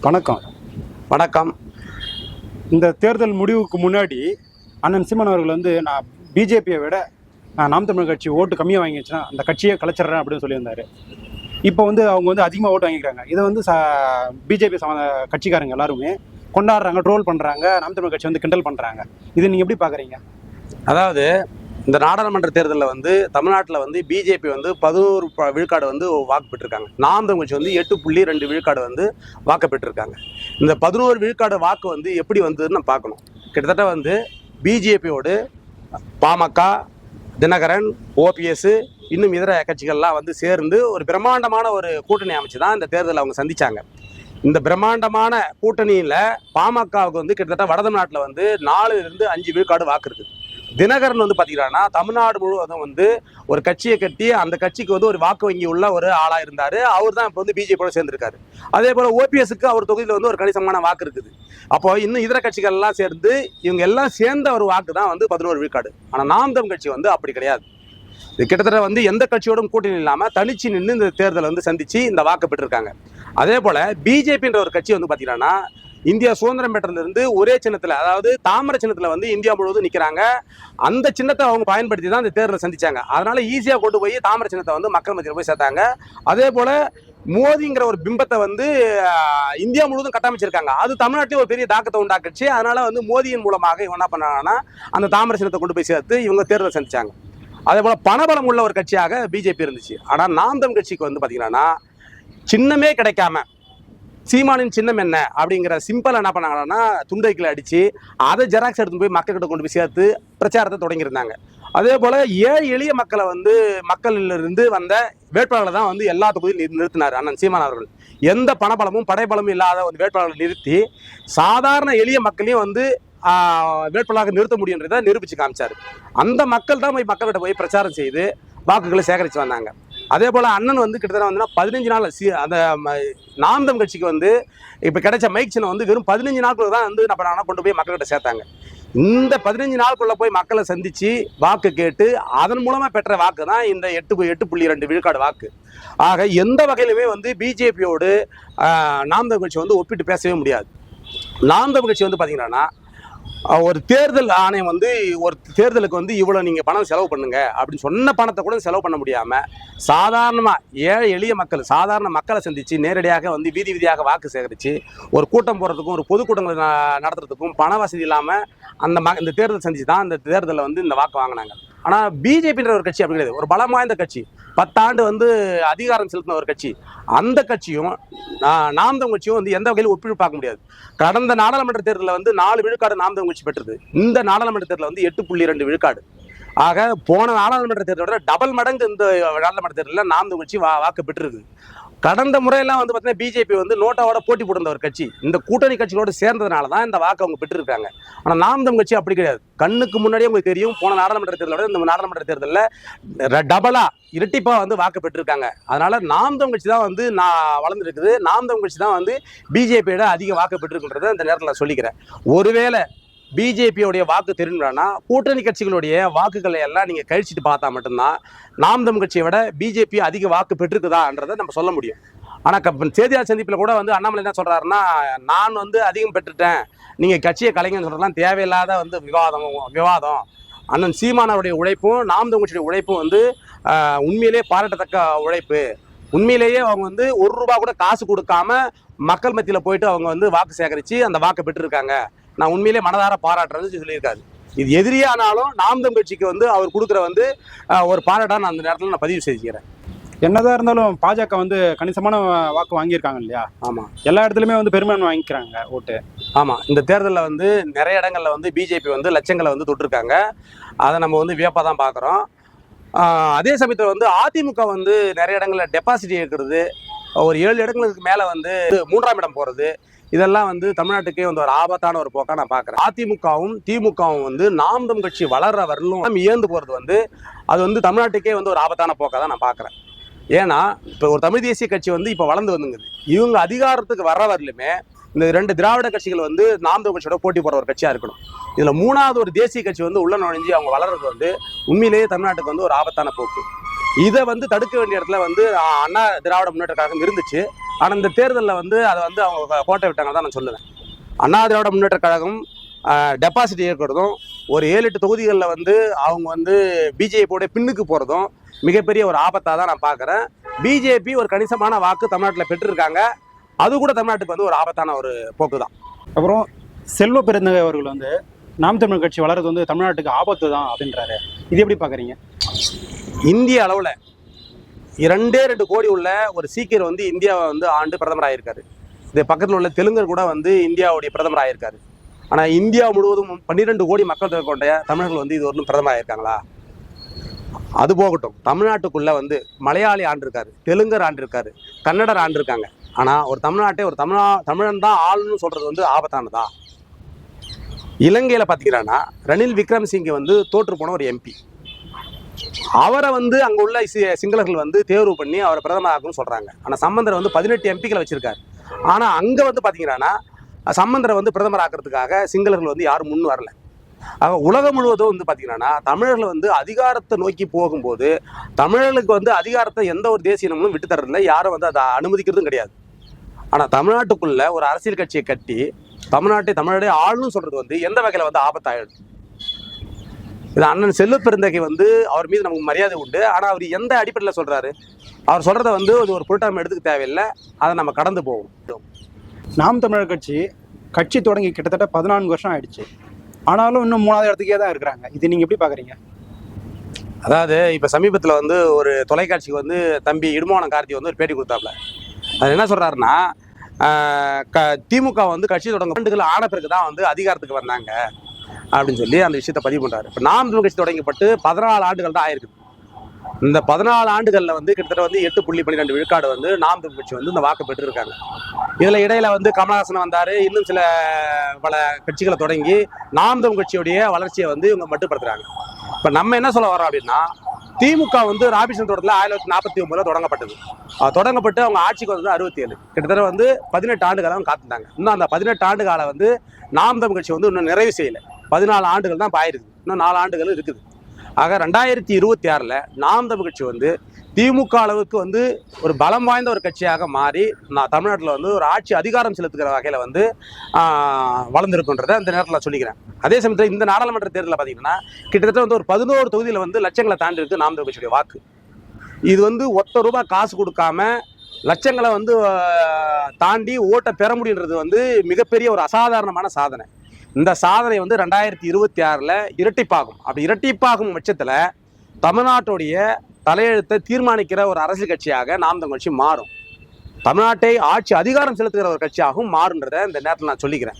வணக்கம். வணக்கம். இந்த தேர்தல் முடிவுக்கு முன்னாடி அண்ணன் சீமான் அவர்கள் வந்து நான் பிஜேபியை விட நாம் தமிழ் கட்சி ஓட்டு கம்மியாக வாங்கிச்சுன்னா அந்த கட்சியை கலைச்சிட்றேன் அப்படின்னு சொல்லியிருந்தாரு. இப்போ வந்து அவங்க வந்து அதிகமாக ஓட்டு வாங்கிக்கிறாங்க. இதை வந்து பிஜேபி கட்சிக்காரங்க எல்லாருமே கொண்டாடுறாங்க, ட்ரோல் பண்ணுறாங்க, நாம் தமிழ் கட்சி வந்து கிண்டல் பண்ணுறாங்க. இதை நீங்கள் எப்படி பார்க்குறீங்க? அதாவது இந்த நாடாளுமன்ற தேர்தலில் வந்து தமிழ்நாட்டில் வந்து பிஜேபி வந்து 11 விழுக்காடு வந்து வாக்கு பெற்றிருக்காங்க. நாம் தமிழ் கட்சி வந்து 8.2 விழுக்காடு வந்து வாக்கு பெற்றிருக்காங்க. இந்த 11 விழுக்காடு வாக்கு வந்து எப்படி வந்ததுன்னு நம்ம பார்க்கணும். கிட்டத்தட்ட வந்து பிஜேபியோடு பாமக, தினகரன், ஓபிஎஸ், இன்னும் இதர கட்சிகள்லாம் வந்து சேர்ந்து ஒரு பிரம்மாண்டமான ஒரு கூட்டணி அமைச்சு தான் இந்த தேர்தலில் அவங்க சந்திச்சாங்க. இந்த பிரம்மாண்டமான கூட்டணியில் பாமகவுக்கு வந்து கிட்டத்தட்ட வட தமிழ்நாட்டில் வந்து 4-5 விழுக்காடு வாக்கு இருக்குது. தினகரன் வந்து பார்த்தீங்கன்னா தமிழ்நாடு முழுவதும் வந்து ஒரு கட்சியை கட்டி அந்த கட்சிக்கு வந்து ஒரு வாக்கு வங்கி உள்ள ஒரு ஆளாக இருந்தார். அவர் தான் இப்போ வந்து பிஜேபியோட சேர்ந்திருக்காரு. அதே போல் ஓபிஎஸ்க்கு அவர் தொகுதியில் வந்து ஒரு கணிசமான வாக்கு இருக்குது. அப்போ இன்னும் இதர கட்சிகள்லாம் சேர்ந்து இவங்க எல்லாம் சேர்ந்த ஒரு வாக்கு தான் வந்து 11 விழுக்காடு. ஆனால் நாம் தமிழ் கட்சி வந்து அப்படி கிடையாது. இது கிட்டத்தட்ட வந்து எந்த கட்சியோடும் கூட்டணி இல்லாமல் தனிச்சு நின்று இந்த தேர்தலை வந்து சந்திச்சு இந்த வாக்கு பெற்றிருக்காங்க. அதே போல் பிஜேபின்ற ஒரு கட்சி வந்து பார்த்தீங்கன்னா இந்தியா சுதந்திரம் பெற்றதிலிருந்து ஒரே சின்னத்தில், அதாவது தாமரை சின்னத்தில் வந்து இந்தியா முழுவதும் நிற்கிறாங்க. அந்த சின்னத்தை அவங்க பயன்படுத்தி தான் இந்த தேர்தலை சந்திச்சாங்க. அதனால ஈஸியாக கொண்டு போய் தாமரை சின்னத்தை வந்து மக்கள் மத்தியில் போய் சேர்த்தாங்க. அதே போல் மோதிங்கிற ஒரு பிம்பத்தை வந்து இந்தியா முழுவதும் கட்டமைச்சிருக்காங்க. அது தமிழ்நாட்டிலும் ஒரு பெரிய தாக்கத்தை உண்டாக்குச்சு. அதனால வந்து மோதியின் மூலமாக இவங்க என்ன பண்ணாங்கன்னா அந்த தாமரை சின்னத்தை கொண்டு போய் சேர்த்து இவங்க தேர்தலை சந்திச்சாங்க. அதே போல் பணபலம் உள்ள ஒரு கட்சியாக பிஜேபி இருந்துச்சு. ஆனால் நாம் தமிழ் கட்சிக்கு வந்து பார்த்தீங்கன்னா சின்னமே கிடைக்காம சீமானின் சின்னம் என்ன அப்படிங்கிற சிம்பிள் என்ன பண்ணாங்கன்னா துண்டைக்கில் அடித்து அதை ஜெராக்ஸ் எடுத்து போய் மக்கள்கிட்ட கொண்டு போய் சேர்த்து பிரச்சாரத்தை தொடங்கியிருந்தாங்க. அதே போல் ஏழை எளிய மக்களை வந்து மக்களிலிருந்து வந்த வேட்பாளர்களை தான் வந்து எல்லா தொகுதியும் நிறுத்தினார் அண்ணன் சீமான் அவர்கள். எந்த பணபலமும் படைபலமும் இல்லாத ஒரு வேட்பாளர்களை நிறுத்தி சாதாரண எளிய மக்களையும் வந்து வேட்பாளராக நிறுத்த முடியுன்றதை நிரூபித்து காமிச்சார். அந்த மக்கள் தான் போய் மக்கள்கிட்ட போய் பிரச்சாரம் செய்து வாக்குகளை சேகரித்து வந்தாங்க. அதே போல் அண்ணன் வந்து கிட்டத்தட்ட வந்து 15 நாள் அந்த நாம் தமிழ் கட்சிக்கு வந்து இப்போ கிடைச்ச மைக் சின்னம் வந்து வெறும் 15 நாட்கள் தான் வந்து என்ன பண்ணாங்கன்னா கொண்டு போய் மக்கள்கிட்ட சேர்த்தாங்க. இந்த 15 நாளுக்குள்ளே போய் மக்களை சந்தித்து வாக்கு கேட்டு அதன் மூலமாக பெற்ற வாக்கு தான் இந்த 8.2 விழுக்காடு வாக்கு. ஆக எந்த வகையிலுமே வந்து பிஜேபியோடு நாம் தமிழ் கட்சி வந்து ஒப்பிட்டு பேசவே முடியாது. நாம் தமிழ் கட்சி வந்து பார்த்தீங்கன்னா ஒரு தேர்தல் ஆணையம் வந்து ஒரு தேர்தலுக்கு வந்து இவ்வளோ நீங்கள் பணம் செலவு பண்ணுங்க அப்படின்னு சொன்ன பணத்தை கூட செலவு பண்ண முடியாமல் சாதாரணமாக ஏழை எளிய மக்கள் சாதாரண மக்களை சந்தித்து நேரடியாக வந்து வீதி வீதியாக வாக்கு சேகரித்து ஒரு கூட்டம் போடுறதுக்கும் ஒரு பொதுக்கூட்டங்கள் நடத்துறதுக்கும் பண வசதி இல்லாமல் இந்த தேர்தல் செஞ்சு தான் இந்த தேர்தலில் வந்து இந்த வாக்கு வாங்கினாங்க. ஆனால் பிஜேபின்ற ஒரு கட்சி அப்படி கிடையாது. ஒரு பலம் வாய்ந்த கட்சி, 10 ஆண்டு வந்து அதிகாரம் செலுத்தின ஒரு கட்சி. அந்த கட்சியும் நாம் தமிழ் கட்சியும் வந்து எந்த வகையிலும் ஒப்பிட்டு பார்க்க முடியாது. கடந்த நாடாளுமன்ற தேர்தலில் வந்து 4 விழுக்காடு நாம் தமிழ் கட்சி பெற்றது. இந்த நாடாளுமன்ற தேர்தலில் வந்து 8.2 விழுக்காடு. ஆக போன நாடாளுமன்ற தேர்தலோட டபுள் மடங்கு இந்த நாடாளுமன்ற தேர்தலில் நாம் தமிழ் கட்சி வாக்கு பெற்றிருக்கு. கடந்த முறையெல்லாம் வந்து பார்த்தீங்கன்னா பிஜேபி வந்து நோட்டாவோட போட்டி போடுற ஒரு கட்சி. இந்த கூட்டணி கட்சிகளோடு சேர்ந்ததுனால தான் இந்த வாக்கு அவங்க பெற்றிருக்காங்க. ஆனால் நாம் தமிழ் கட்சி அப்படி கிடையாது. கண்ணுக்கு முன்னாடியே உங்களுக்கு தெரியும், போன நாடாளுமன்ற தேர்தலோட இந்த நாடாளுமன்ற தேர்தலில் டபுளா இரட்டிப்பாக வந்து வாக்கு பெற்றிருக்காங்க. அதனால நாம் தமிழ் கட்சி தான் வந்து வளர்ந்துருக்குது. நாம் தமிழ் கட்சி தான் வந்து பிஜேபியோட அதிக வாக்கு பெற்றிருக்குன்றதை இந்த நேரத்தில் நான் சொல்லிக்கிறேன். ஒருவேளை பிஜேபியோடைய வாக்கு தெரியும்னா கூட்டணி கட்சிகளுடைய வாக்குகளை எல்லாம் நீங்கள் கழிச்சிட்டு பார்த்தா மட்டும்தான் நாம் தமிழ் கட்சியை விட பிஜேபி அதிக வாக்கு பெற்றிருக்குதான்றதை நம்ம சொல்ல முடியும். ஆனால் செய்தியாளர் சந்திப்பில் கூட வந்து அண்ணாமலை என்ன சொல்கிறாருன்னா, நான் வந்து அதிகம் பெற்றுட்டேன், நீங்கள் கட்சியை கலைஞன்னு சொல்கிறதுலாம் தேவையில்லாத வந்து விவாதம். அண்ணன் சீமானவருடைய உழைப்பும் நாம் தமிழ் கட்சியுடைய உழைப்பும் வந்து உண்மையிலேயே பாராட்டத்தக்க உழைப்பு. உண்மையிலேயே அவங்க வந்து ₹1 கூட காசு கொடுக்காம மக்கள் மத்தியில் போயிட்டு அவங்க வந்து வாக்கு சேகரித்து அந்த வாக்கு பெற்றிருக்காங்க. நான் உண்மையிலே மனதார பாராட்டுறது சொல்லியிருக்காரு. இது எதிரியானாலும் நாம் தமிழ் கட்சிக்கு வந்து அவர் கொடுக்குற வந்து ஒரு பாராட்டா நான் அந்த நேரத்தில் நான் பதிவு செஞ்சுக்கிறேன். என்னதான் இருந்தாலும் பாஜக வந்து கணிசமான வாக்கு வாங்கியிருக்காங்க இல்லையா? ஆமாம், எல்லா இடத்துலையுமே வந்து பெரும்பான்மை வாங்கிக்கிறாங்க ஓட்டு. ஆமாம், இந்த தேர்தலில் வந்து நிறைய இடங்களில் வந்து பிஜேபி வந்து லட்சங்களை வந்து தொட்டிருக்காங்க. அதை நம்ம வந்து வியப்பாக தான் பார்க்குறோம். அதே சமயத்தில் வந்து அதிமுக வந்து நிறைய இடங்களில் டெபாசிட் இருக்கிறது, ஒரு 7 இடங்களுக்கு மேலே வந்து 3ஆம் இடம் போகிறது, இதெல்லாம் வந்து தமிழ்நாட்டுக்கே வந்து ஒரு ஆபத்தான ஒரு போக்கா நான் பார்க்குறேன். அதிமுகவும் திமுகவும் வந்து நாம் தமிழ் கட்சி வளர்ற வரலும் இயந்து போகிறது வந்து அது வந்து தமிழ்நாட்டுக்கே வந்து ஒரு ஆபத்தான போக்கா தான் நான் பார்க்குறேன். ஏன்னா இப்போ ஒரு தமிழ் தேசிய கட்சி வந்து இப்போ வளர்ந்து வந்துங்குது. இவங்க அதிகாரத்துக்கு வர்ற வரலுமே இந்த 2 திராவிட கட்சிகள் வந்து நாம் தமிழ் கட்சியோட போட்டி போடுற ஒரு கட்சியாக இருக்கணும். இதில் 3வது ஒரு தேசிய கட்சி வந்து உள்ள நுழைஞ்சு அவங்க வளர்றது வந்து உண்மையிலேயே தமிழ்நாட்டுக்கு வந்து ஒரு ஆபத்தான போக்கு. இதை வந்து தடுக்க வேண்டிய இடத்துல வந்து அண்ணா திராவிட முன்னேற்ற கழகம் இருந்துச்சு. ஆனால் இந்த தேர்தலில் வந்து அதை வந்து அவங்க கோட்டை விட்டாங்க தான் நான் சொல்லுவேன். அண்ணா திராவிட முன்னேற்ற கழகம் டெபாசிட் ஏற்கிறதும் ஒரு 7-8 தொகுதிகளில் வந்து அவங்க வந்து பிஜேபியோட பின்னுக்கு போகிறதும் மிகப்பெரிய ஒரு ஆபத்தாக தான் நான் பார்க்குறேன். பிஜேபி ஒரு கணிசமான வாக்கு தமிழ்நாட்டில் பெற்றிருக்காங்க. அது கூட தமிழ்நாட்டுக்கு வந்து ஒரு ஆபத்தான ஒரு போக்கு தான். அப்புறம் செல்வ பெருந்தகை அவர்கள் வந்து நாம் தமிழ் கட்சி வளர்றது வந்து தமிழ்நாட்டுக்கு ஆபத்து தான் அப்படின்றாரு. இது எப்படி பார்க்குறீங்க? இந்திய அளவில் 2 கோடி உள்ள ஒரு சீக்கியர் வந்து இந்தியாவை வந்து ஆண்டு பிரதமர் ஆகியிருக்காரு. இது பக்கத்தில் உள்ள தெலுங்கர் கூட வந்து இந்தியாவுடைய பிரதமர் ஆகியிருக்காரு. ஆனால் இந்தியா முழுவதும் 12 கோடி மக்கள் தொகை கொண்ட தமிழர்கள் வந்து இது ஒன்றும் பிரதமர் ஆகியிருக்காங்களா? அது போகட்டும், தமிழ்நாட்டுக்குள்ள வந்து மலையாளி ஆண்டிருக்காரு, தெலுங்கர் ஆண்டிருக்காரு, கன்னடர் ஆண்டிருக்காங்க. ஆனால் ஒரு தமிழ்நாட்டை ஒரு தமிழன் தான் ஆளுன்னு சொல்றது வந்து ஆபத்தானதா? இலங்கையில் பார்த்தீங்கன்னா ரணில் விக்ரமசிங்கே வந்து தோற்று போன ஒரு எம்பி. அவரை வந்து அங்கே உள்ள சிங்களர்கள் வந்து தேர்வு பண்ணி அவரை பிரதமர் ஆகும்னு சொல்றாங்க. ஆனால் சம்பந்தரை வந்து 18 எம்பிக்களை வச்சிருக்காரு. ஆனால் அங்கே வந்து பார்த்தீங்கன்னா சம்பந்தரை வந்து பிரதமர் ஆக்கிறதுக்காக சிங்களர்கள் வந்து யாரும் முன் வரல. ஆக உலகம் முழுவதும் வந்து பார்த்தீங்கன்னா தமிழர்கள் வந்து அதிகாரத்தை நோக்கி போகும்போது தமிழர்களுக்கு வந்து அதிகாரத்தை எந்த ஒரு தேசிய இனமும் விட்டு தர்றதில்லை, யாரும் வந்து அதை அனுமதிக்கிறதும் கிடையாது. ஆனால் தமிழ்நாட்டுக்குள்ள ஒரு அரசியல் கட்சியை கட்டி தமிழ்நாட்டை தமிழருடைய ஆளுன்னு சொல்றது வந்து எந்த வகையில் வந்து ஆபத்தாயிடும்? இது அண்ணன் செல்வ பெருந்தகை வந்து அவர் மீது நமக்கு மரியாதை உண்டு. ஆனால் அவர் எந்த அடிப்படையில் சொல்றாரு? அவர் சொல்றத வந்து ஒரு பொருட்டாம எடுத்துக்க தேவையில்லை, அதை நம்ம கடந்து போவோம். நாம் தமிழர் கட்சி தொடங்கி கிட்டத்தட்ட 14 வருஷம் ஆயிடுச்சு. ஆனாலும் இன்னும் 3வது இடத்துக்கே தான் இருக்கிறாங்க. இது நீங்க எப்படி பாக்குறீங்க? அதாவது இப்போ சமீபத்தில் வந்து ஒரு தொலைக்காட்சிக்கு வந்து தம்பி இடுமோகன் கார்த்தி வந்து ஒரு பேட்டி கொடுத்தாப்புல. அது என்ன சொல்றாருன்னா, திமுக வந்து கட்சி தொடங்க ஆண்டுகள் ஆன பிறகு தான் வந்து அதிகாரத்துக்கு வந்தாங்க அப்படின்னு சொல்லி அந்த விஷயத்தை பதிவு பண்றாரு. இப்போ நாம் தமிழ் கட்சி தொடங்கப்பட்டு 14 ஆண்டுகள் தான் ஆயிருக்குது. இந்த 14 ஆண்டுகளில் வந்து கிட்டத்தட்ட வந்து 8.12 விழுக்காடு வந்து நாம் தமிழ் கட்சி வந்து இந்த வாக்கு பெற்றிருக்காங்க. இதுல இடையில வந்து கமலஹாசன் வந்தாரு, இன்னும் சில பல கட்சிகளை தொடங்கி நாம் தமிழ் கட்சியுடைய வளர்ச்சியை வந்து இவங்க மட்டுப்படுத்துறாங்க. இப்ப நம்ம என்ன சொல்ல வரோம் அப்படின்னா, திமுக வந்து ராபின்சன் தோட்டத்தில் 1949 தொடங்கப்பட்டது. தொடங்கப்பட்டு அவங்க ஆட்சிக்கு வந்து 67, கிட்டத்தட்ட வந்து 18 ஆண்டுகள் அவங்க காத்துட்டாங்க. இன்னும் அந்த 18 ஆண்டு காலம் வந்து நாம் தமிழ் கட்சி வந்து இன்னும் நிறைவு செய்யல. 14 ஆண்டுகள் தான் பாயிருக்கு, இன்னும் 4 ஆண்டுகள் இருக்குது. ஆக 2026 நாம் தமிழ் கட்சி வந்து திமுக அளவுக்கு வந்து ஒரு பலம் வாய்ந்த ஒரு கட்சியாக மாறி தமிழ்நாட்டில் வந்து ஒரு ஆட்சி அதிகாரம் செலுத்துகிற வகையில் வந்து வளர்ந்துருக்குன்றதை அந்த நேரத்தில் சொல்லிக்கிறேன். அதே சமயத்தில் இந்த நாடாளுமன்ற தேர்தலில் பார்த்தீங்கன்னா கிட்டத்தட்ட வந்து ஒரு 11 தொகுதியில் வந்து லட்சங்களை தாண்டி இருக்கு நாம் தமிழ் கட்சியுடைய வாக்கு. இது வந்து ₹1 காசு கொடுக்காம லட்சங்களை வந்து தாண்டி ஓட்டை பெற முடியுன்றது வந்து மிகப்பெரிய ஒரு அசாதாரணமான சாதனை. இந்த சாதனை வந்து 2026 இரட்டிப்பாகும். அப்படி இரட்டிப்பாகும் பட்சத்தில் தமிழ்நாட்டுடைய தலையெழுத்தை தீர்மானிக்கிற ஒரு அரசியல் கட்சியாக நாம் தமிழ் கட்சி மாறும். தமிழ்நாட்டை ஆட்சி அதிகாரம் செலுத்துகிற ஒரு கட்சியாகவும் மாறுன்றதை இந்த நேரத்தில் நான் சொல்லிக்கிறேன்.